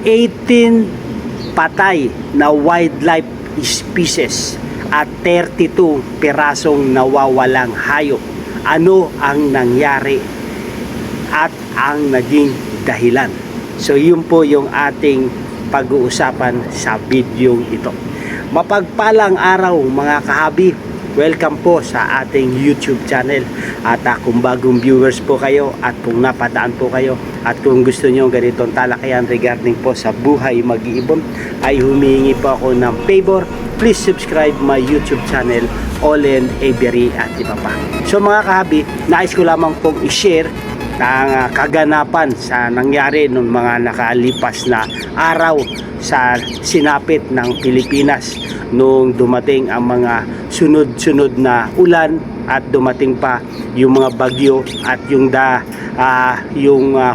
18 patay na wildlife species at 32 pirasong nawawalang hayop. Ano ang nangyari at ang naging dahilan? So yun po yung ating pag-uusapan sa video ito. Mapagpalang araw mga kahabi, welcome po sa ating YouTube channel. At kung bagong viewers po kayo at kung napadaan po kayo at kung gusto nyo ganitong talakayan regarding po sa buhay mag-iibon, ay humihingi po ako ng favor. Please subscribe my YouTube channel, Olen Avery at iba pa. So mga kahabi, nais ko lamang pong i-share ang kaganapan sa nangyari nung mga nakalipas na araw sa sinapit ng Pilipinas nung dumating ang mga sunod-sunod na ulan at dumating pa yung mga bagyo at yung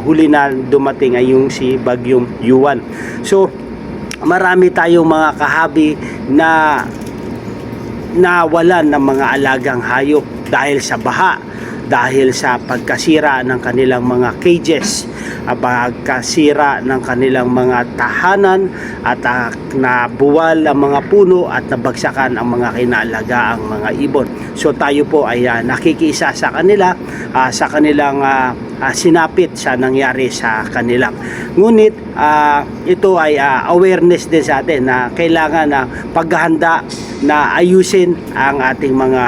huli na dumating ay yung si bagyong Yuan. So marami tayong mga kahabi na nawalan ng mga alagang hayop dahil sa baha, dahil sa pagkasira ng kanilang mga cages, pagkasira ng kanilang mga tahanan at nabuwal ang mga puno at nabagsakan ang mga kinaalagaang mga ibon. So tayo po ay nakikiisa sa kanila, sa kanilang sinapit sa nangyari sa kanilang. Ngunit ito ay awareness din sa atin na kailangan na paghahanda na ayusin ang ating mga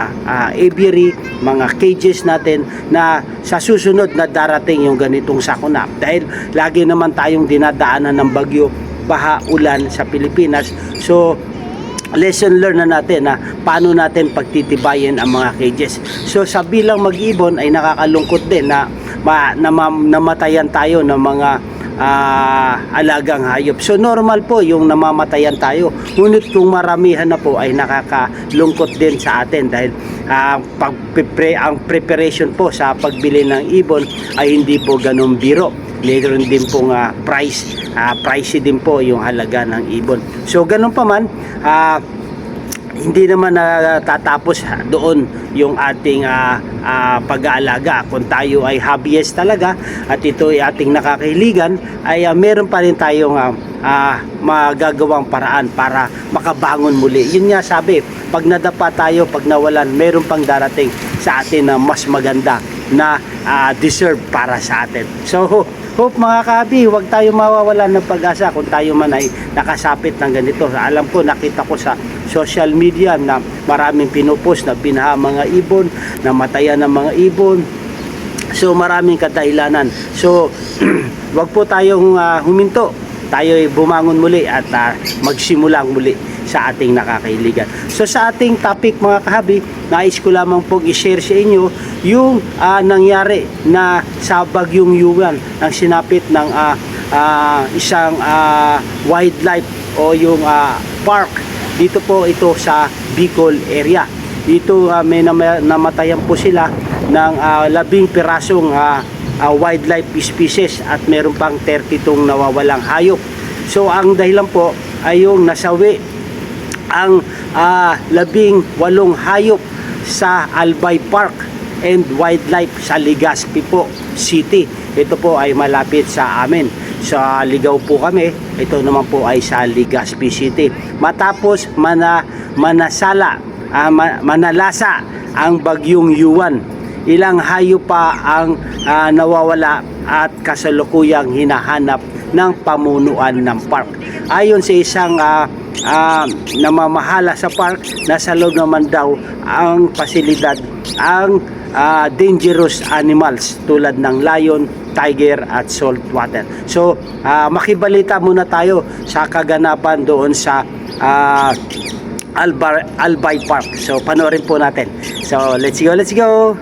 aviary, mga cages natin na sa susunod na darating yung ganitong sakuna. Dahil lagi naman tayong dinadaanan ng bagyo, baha, ulan sa Pilipinas. So lesson learned na natin na paano natin pagtitibayin ang mga cages. So sa bilang mag-ibon ay nakakalungkot din na namatayan tayo ng mga alagang hayop. So normal po yung namamatayan tayo. Ngunit kung maramihan na po ay nakakalungkot din sa atin dahil ang preparation po sa pagbili ng ibon ay hindi po ganun biro. Later din pong pricey din po yung halaga ng ibon. So ganun pa man, hindi naman natatapos doon yung ating pag-aalaga. Kung tayo ay hobbyist talaga at ito ay ating nakakahiligan, ay meron pa rin tayong magagawang paraan para makabangon muli. Yun nga sabi, pag nadapa tayo, pag nawalan, meron pang darating sa atin na mas maganda na deserve para sa atin. So hope mga kahabi, huwag tayo mawawalan ng pag-asa kung tayo man ay nakasapit ng ganito. Alam ko, nakita ko sa social media na maraming pinupost na binaha mga ibon, namatayan ng mga ibon. So maraming kadahilanan. So wag po tayong huminto. Tayo ay bumangon muli at magsimulang muli sa ating nakakahiligan. So sa ating topic mga kahabi, nais ko lamang pong i-share sa inyo yung nangyari na sa bagyong Yuan, ang sinapit ng isang wildlife o yung park dito po ito sa Bicol area. Dito may namatayan po sila ng 10 pirasong wildlife species at meron pang 32 nawawalang hayop. So ang dahilan po ay yung nasawi ang 18 hayop sa Albay Park and Wildlife sa Legazpi po City. Ito po ay malapit sa amin. Sa Ligaw po kami, ito naman po ay sa Legazpi City. Matapos manalasa ang bagyong Yuan, ilang hayop pa ang nawawala at kasalukuyang hinahanap ng pamunuan ng park. Ayon sa isang namamahala sa park, nasa loob naman daw ang pasilidad ang dangerous animals tulad ng lion, tiger at saltwater. So makibalita muna tayo sa kaganapan doon sa Albay Park. So panoorin po natin. So let's go.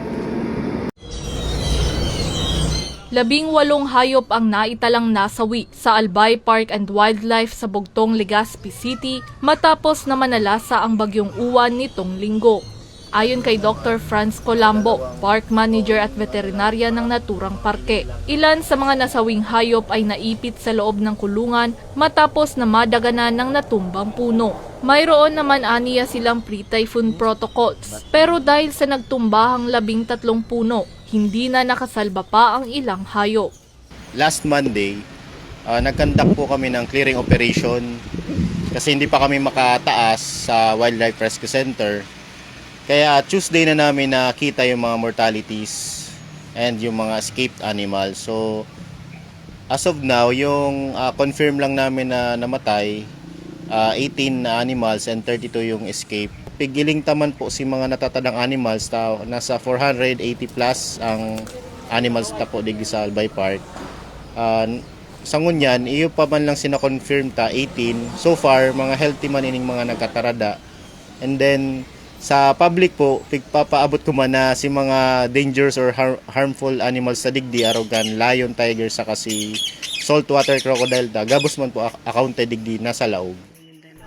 18 hayop ang naitalang nasawi sa Albay Park and Wildlife sa Bugtong, Legazpi City matapos na manalasa ang bagyong Uwan nitong linggo. Ayon kay Dr. Franz Colambo, Park Manager at Veterinarya ng naturang parke, ilan sa mga nasawing hayop ay naipit sa loob ng kulungan matapos na madaganan ng natumbang puno. Mayroon naman aniya silang pre-typhoon protocols, pero dahil sa nagtumbahang 13 puno, hindi na nakasalba pa ang ilang hayop. Last Monday, nag-conduct po kami ng clearing operation kasi hindi pa kami makataas sa Wildlife Rescue Center. Kaya Tuesday na namin nakita yung mga mortalities and yung mga escaped animals. So as of now, yung confirm lang namin na namatay, 18 na animals and 32 yung escape. Pigiling taman po si mga natatadang animals, nasa 480 plus ang animals ta po digi sa Albay Park. Sa ngunyan, iyo pa man lang sina-confirm ta 18. So far, mga healthy man ining mga nagkatarada. And then sa public po, pigpapaabot ko man na si mga dangerous or harmful animals sa digdi, arogan, lion, tiger, saka si saltwater crocodile ta. Gabos man po accounted digdi nasa laog.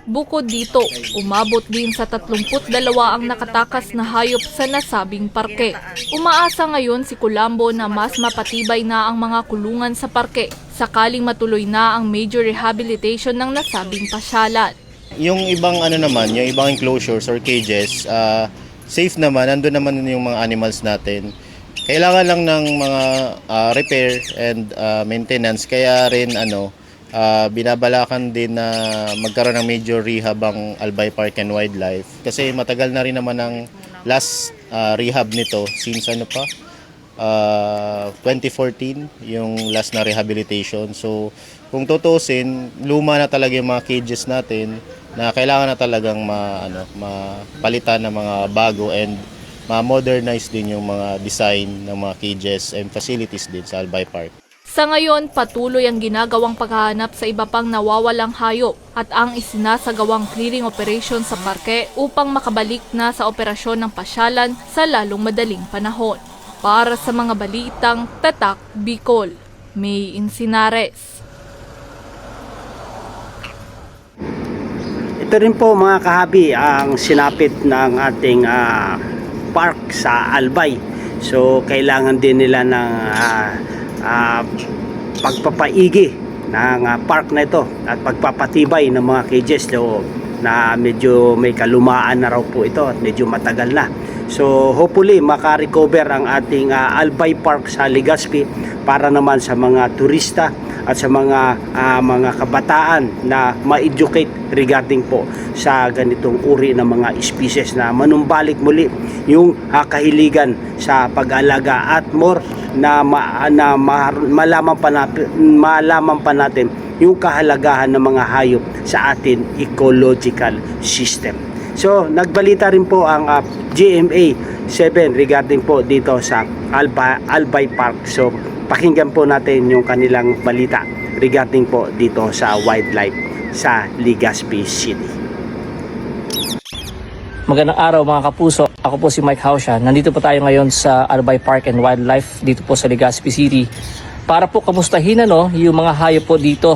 Bukod dito, umabot din sa 32 ang nakatakas na hayop sa nasabing parke. Umaasa ngayon si Colombo na mas mapatibay na ang mga kulungan sa parke sakaling matuloy na ang major rehabilitation ng nasabing pasyalan. Yung ibang yung ibang enclosures or cages, safe naman, nandun naman yung mga animals natin. Kailangan lang ng mga repair and maintenance, kaya rin binabalaakan din na magkaroon ng major rehab ang Albay Park and Wildlife. Kasi matagal na rin naman ang last rehab nito since 2014 yung last na rehabilitation. So kung tutusin, luma na talaga yung mga cages natin na kailangan na talagang mapalitan ng mga bago and ma-modernize din yung mga design ng mga cages and facilities din sa Albay Park. Sa ngayon, patuloy ang ginagawang paghahanap sa iba pang nawawalang hayop at ang isinasagawang clearing operation sa parke upang makabalik na sa operasyon ng pasyalan sa lalong madaling panahon. Para sa mga balitang Tatak Bicol, May Insinares. Ito rin po mga kahabi ang sinapit ng ating park sa Albay. So kailangan din nila ng pagpapaigi ng park na ito at pagpapatibay ng mga cages na medyo may kalumaan na raw po ito at medyo matagal na. So hopefully makarecover ang ating Albay Park sa Legazpi para naman sa mga turista at sa mga kabataan na ma-educate regarding po sa ganitong uri ng mga species na manumbalik muli yung kahiligan sa pag-alaga at more na malaman pa natin yung kahalagahan ng mga hayop sa atin ecological system. So nagbalita rin po ang GMA 7 regarding po dito sa Albay Park. So pakinggan po natin yung kanilang balita regarding po dito sa wildlife sa Legazpi City. Magandang araw mga kapuso. Ako po si Mike Hausha. Nandito po tayo ngayon sa Albay Park and Wildlife dito po sa Legazpi City para po kamustahin yung mga hayop po dito.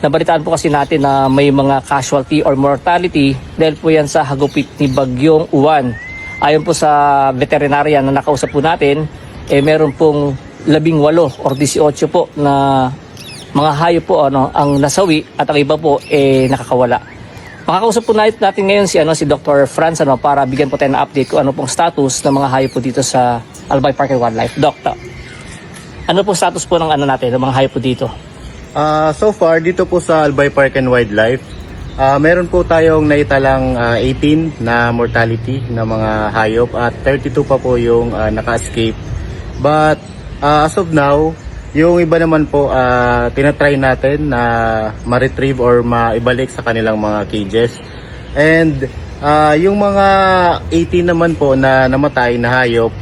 Nabalitaan po kasi natin na may mga casualty or mortality dahil po yan sa hagupit ni Bagyong Uwan. Ayon po sa veterinarian na nakausap po natin, meron pong 18 or 18 po na mga hayop po ang nasawi at ang iba po nakakawala. Makakausap po natin ngayon si Dr. Franz para bigyan po tayo ng update kung ano pong status ng mga hayop po dito sa Albay Park and Wildlife. Doctor, ano po status po ng natin, ng mga hayop po dito? So far, dito po sa Albay Park and Wildlife, meron po tayong naitalang 18 na mortality na mga hayop at 32 pa po yung naka-escape. But as of now, yung iba naman po tinatry natin na ma-retrieve or maibalik sa kanilang mga cages. And yung mga 18 naman po na namatay na hayop,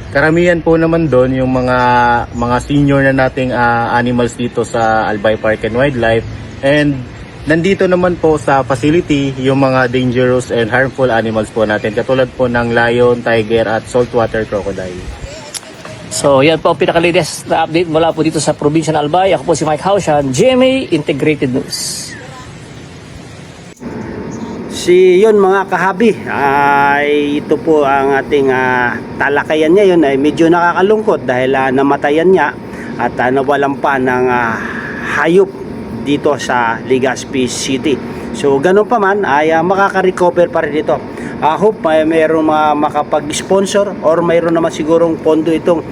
karamihan po naman doon yung mga senior na nating animals dito sa Albay Park and Wildlife. And nandito naman po sa facility yung mga dangerous and harmful animals po natin katulad po ng lion, tiger at saltwater crocodile. So yan po ang pinaka-latest na update mula po dito sa probinsya ng Albay. Ako po si Mike Haushan, GMA Integrated News. Yun mga kahabi, ito po ang ating talakayan ngayon ay medyo nakakalungkot dahil namatayan niya at nawalan pa ng hayop dito sa Legazpi City. So ganun pa man ay makaka-recover pa rin ito. Hope mayroong makapag-sponsor or mayroon naman sigurong pondo itong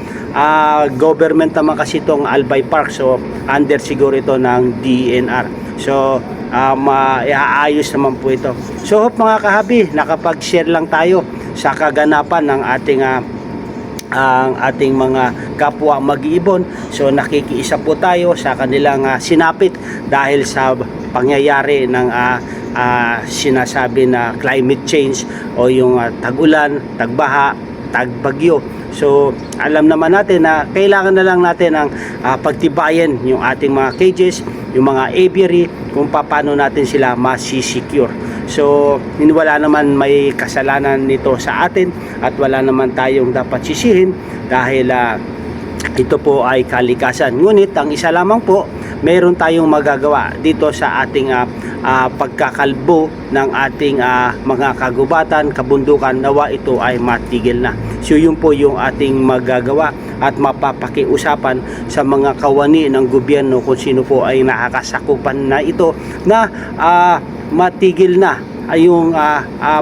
government naman kasi itong Albay Park, so under siguro ito ng DNR. So iaayos naman po ito. So hope mga kahabi, nakapag-share lang tayo sa kaganapan ng ating ang ating mga kapwa mag-iibon. So nakikiisa po tayo sa kanilang sinapit dahil sa pangyayari ng sinasabi na climate change o yung tag-ulan, tagbaha, tagbagyo. So alam naman natin na kailangan na lang natin ang pagtibayan yung ating mga cages, yung mga aviary, kung paano natin sila masisecure. So wala naman may kasalanan nito sa atin at wala naman tayong dapat sisihin dahil ito po ay kalikasan. Ngunit ang isa lamang po, meron tayong magagawa dito sa ating pagkakalbo ng ating mga kagubatan, kabundukan, nawa ito ay matigil na. So yun po yung ating magagawa at mapapakiusapan sa mga kawani ng gobyerno kung sino po ay nakakasakupan na ito na matigil na ay yung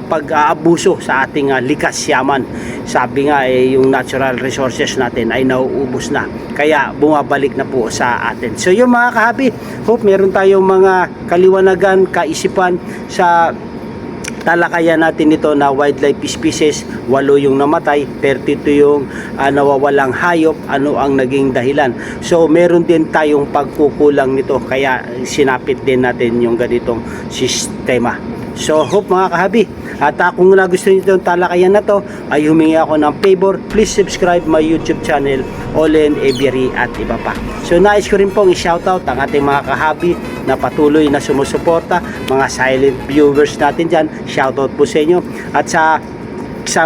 pag-aabuso sa ating likas yaman. Sabi nga yung natural resources natin ay nauubos na, kaya bumabalik na po sa atin. So yung mga kahabi, hope meron tayong mga kaliwanagan, kaisipan sa talakayan natin ito na wildlife species. 8 yung namatay, 32 yung nawawalang hayop. Ano ang naging dahilan? So meron din tayong pagkukulang nito, kaya sinapit din natin yung ganitong sistema. So hope mga kahabi, at kung nagustuhan nyo itong talakayan na to, ay humingi ako ng favor, please subscribe my YouTube channel, Olen Aviary at iba pa. So nais ko rin pong i-shoutout ang ating mga kahabi na patuloy na sumusuporta, mga silent viewers natin dyan, shoutout po sa inyo. At sa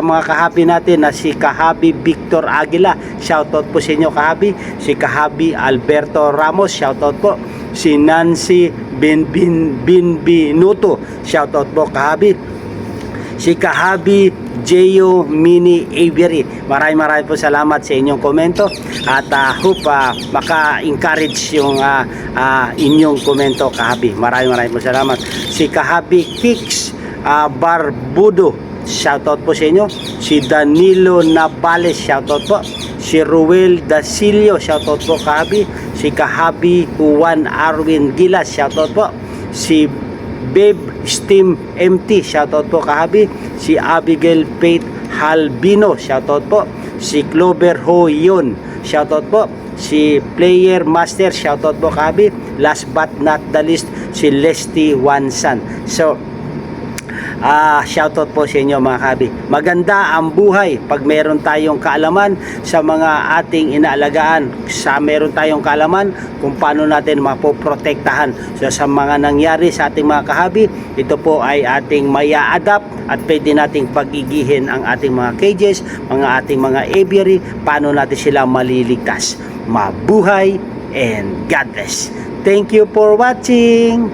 mga kahabi natin na si Kahabi Victor Aguila, shoutout po sa inyo kahabi. Si Kahabi Alberto Ramos, shoutout po. Si Nancy Binbinuto, shoutout po kahabi. Si Kahabi Jeyo Mini Aviary, maraming po salamat sa inyong komento at hope maka-encourage yung inyong komento kahabi. Maraming po salamat. Si Kahabi Kicks Barbudo, shoutout po sa inyo. Si Danilo Navales, shoutout po. Si Ruel Dasilio, shoutout po kahabi. Si Kahabi Juan Arwin Gilas, shoutout po. Si Babe Steam MT, shoutout po kahabi. Si Abigail Faith Halbino, shoutout po. Si Clover Hoyon, shoutout po. Si Player Master, shoutout po kahabi. Last but not the least, si Leslie Wansan. So shoutout po sa inyo mga kahabi. Maganda ang buhay pag meron tayong kaalaman sa mga ating inaalagaan, meron tayong kaalaman kung paano natin mapoprotektahan. So sa mga nangyari sa ating mga kahabi, ito po ay ating maya-adapt at pwede nating pagigihin ang ating mga cages, mga ating mga aviary, paano natin sila maliligtas. Mabuhay and God bless. Thank you for watching.